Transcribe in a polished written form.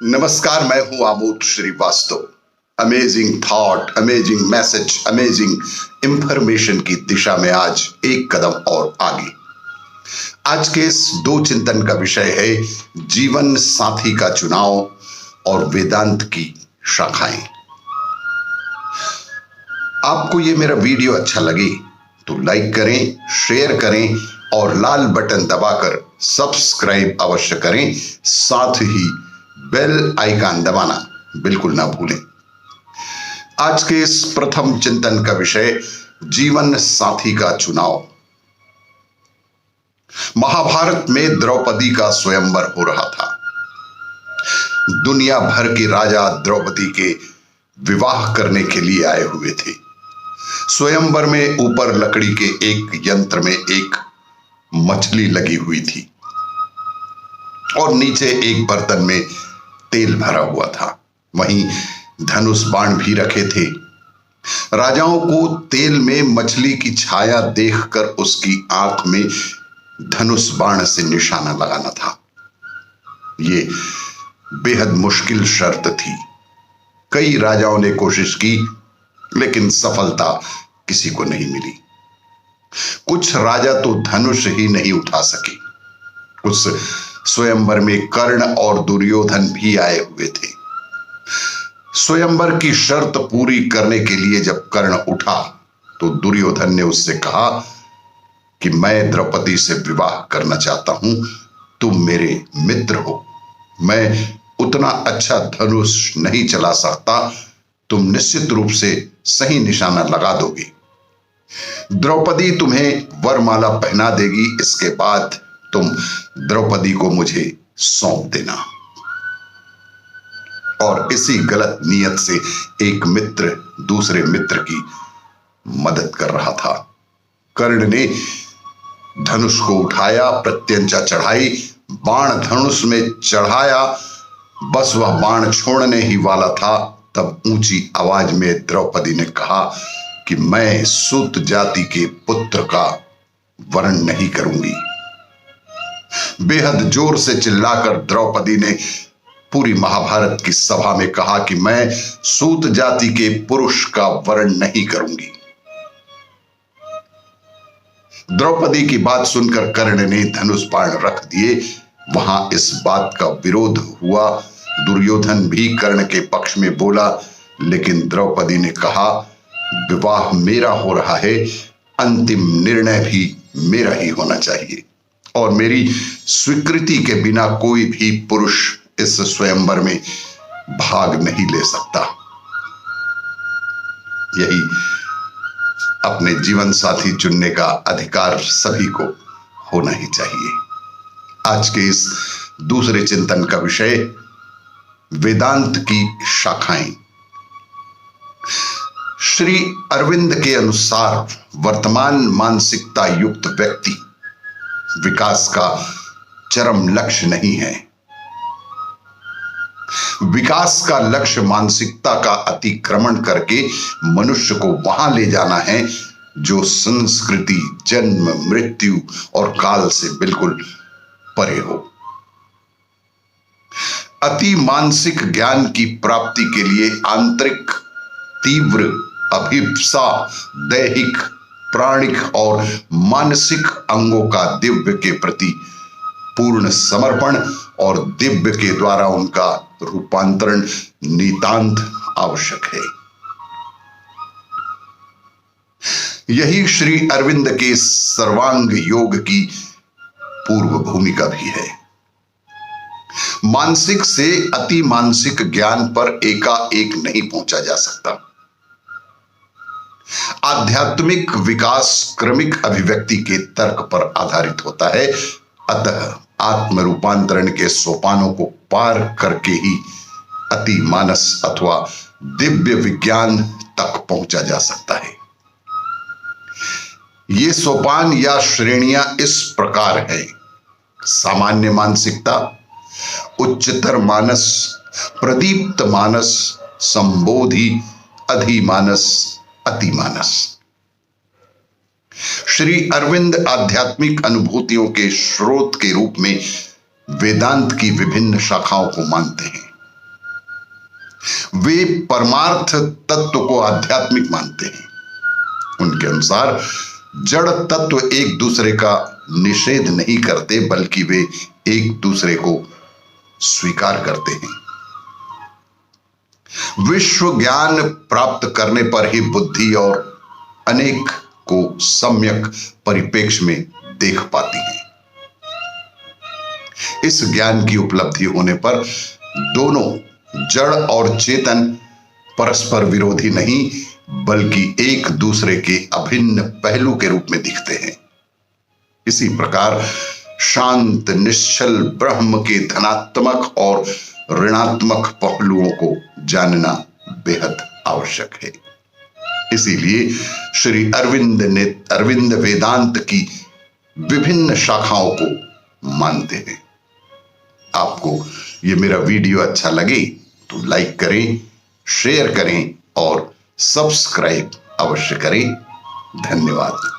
नमस्कार, मैं हूं Amod Shrivastava. Amazing thought, amazing message, amazing information की दिशा में आज एक कदम और आगे। आज के इस दो चिंतन का विषय है जीवन साथी का चुनाव और वेदांत की शाखाएं। आपको ये मेरा वीडियो अच्छा लगे तो लाइक करें, शेयर करें और लाल बटन दबाकर सब्सक्राइब अवश्य करें। साथ ही बेल आइकन दबाना बिल्कुल ना भूलें। आज के इस प्रथम चिंतन का विषय जीवन साथी का चुनाव। महाभारत में द्रौपदी का स्वयंवर हो रहा था। दुनिया भर के राजा द्रौपदी के विवाह करने के लिए आए हुए थे। स्वयंवर में ऊपर लकड़ी के एक यंत्र में एक मछली लगी हुई थी और नीचे एक बर्तन में तेल भरा हुआ था। वहीं धनुष बाण भी रखे थे। राजाओं को तेल में मछली की छाया देखकर उसकी आंख में धनुष बाण से निशाना लगाना था। ये बेहद मुश्किल शर्त थी। कई राजाओं ने कोशिश की लेकिन सफलता किसी को नहीं मिली। कुछ राजा तो धनुष ही नहीं उठा सके। उस स्वयंवर में कर्ण और दुर्योधन भी आए हुए थे। स्वयंवर की शर्त पूरी करने के लिए जब कर्ण उठा तो दुर्योधन ने उससे कहा कि मैं द्रौपदी से विवाह करना चाहता हूं, तुम मेरे मित्र हो, मैं उतना अच्छा धनुष नहीं चला सकता, तुम निश्चित रूप से सही निशाना लगा दोगे। द्रौपदी तुम्हें वरमाला पहना देगी, इसके बाद तुम द्रौपदी को मुझे सौंप देना। और इसी गलत नियत से एक मित्र दूसरे मित्र की मदद कर रहा था। कर्ण ने धनुष को उठाया, प्रत्यंचा चढ़ाई, बाण धनुष में चढ़ाया। बस वह बाण छोड़ने ही वाला था, तब ऊंची आवाज में द्रौपदी ने कहा कि मैं सूत जाति के पुत्र का वर्ण नहीं करूंगी। बेहद जोर से चिल्लाकर द्रौपदी ने पूरी महाभारत की सभा में कहा कि मैं सूत जाति के पुरुष का वर्ण नहीं करूंगी। द्रौपदी की बात सुनकर कर्ण ने धनुष बाण रख दिए। वहां इस बात का विरोध हुआ। दुर्योधन भी कर्ण के पक्ष में बोला, लेकिन द्रौपदी ने कहा विवाह मेरा हो रहा है, अंतिम निर्णय भी मेरा ही होना चाहिए और मेरी स्वीकृति के बिना कोई भी पुरुष इस स्वयंवर में भाग नहीं ले सकता। यही अपने जीवन साथी चुनने का अधिकार सभी को होना ही चाहिए। आज के इस दूसरे चिंतन का विषय वेदांत की शाखाएं। श्री अरविंद के अनुसार वर्तमान मानसिकता युक्त व्यक्ति विकास का चरम लक्ष्य नहीं है। विकास का लक्ष्य मानसिकता का अतिक्रमण करके मनुष्य को वहां ले जाना है जो संस्कृति, जन्म, मृत्यु और काल से बिल्कुल परे हो। अति मानसिक ज्ञान की प्राप्ति के लिए आंतरिक तीव्र अभिप्सा, दैहिक, प्राणिक और मानसिक अंगों का दिव्य के प्रति पूर्ण समर्पण और दिव्य के द्वारा उनका रूपांतरण नितांत आवश्यक है। यही श्री अरविंद के सर्वांग योग की पूर्व भूमिका भी है। मानसिक से अति मानसिक ज्ञान पर एकाएक नहीं पहुंचा जा सकता। आध्यात्मिक विकास क्रमिक अभिव्यक्ति के तर्क पर आधारित होता है। अतः आत्म रूपांतरण के सोपानों को पार करके ही अति मानस अथवा दिव्य विज्ञान तक पहुंचा जा सकता है। ये सोपान या श्रेणियां इस प्रकार है: सामान्य मानसिकता, उच्चतर मानस, प्रदीप्त मानस, संबोधि, अधिमानस, अतिमानस। श्री अरविंद आध्यात्मिक अनुभूतियों के स्रोत के रूप में वेदांत की विभिन्न शाखाओं को मानते हैं। वे परमार्थ तत्व को आध्यात्मिक मानते हैं। उनके अनुसार जड़ तत्व एक दूसरे का निषेध नहीं करते, बल्कि वे एक दूसरे को स्वीकार करते हैं। विश्व ज्ञान प्राप्त करने पर ही बुद्धि और अनेक को सम्यक परिप्रेक्ष्य में देख पाती है। इस ज्ञान की उपलब्धि होने पर दोनों जड़ और चेतन परस्पर विरोधी नहीं, बल्कि एक दूसरे के अभिन्न पहलू के रूप में दिखते हैं। इसी प्रकार शांत निश्चल ब्रह्म के धनात्मक और ऋणात्मक पहलुओं को जानना बेहद आवश्यक है। इसीलिए श्री अरविंद वेदांत की विभिन्न शाखाओं को मानते हैं। आपको ये मेरा वीडियो अच्छा लगे तो लाइक करें, शेयर करें और सब्सक्राइब अवश्य करें। धन्यवाद।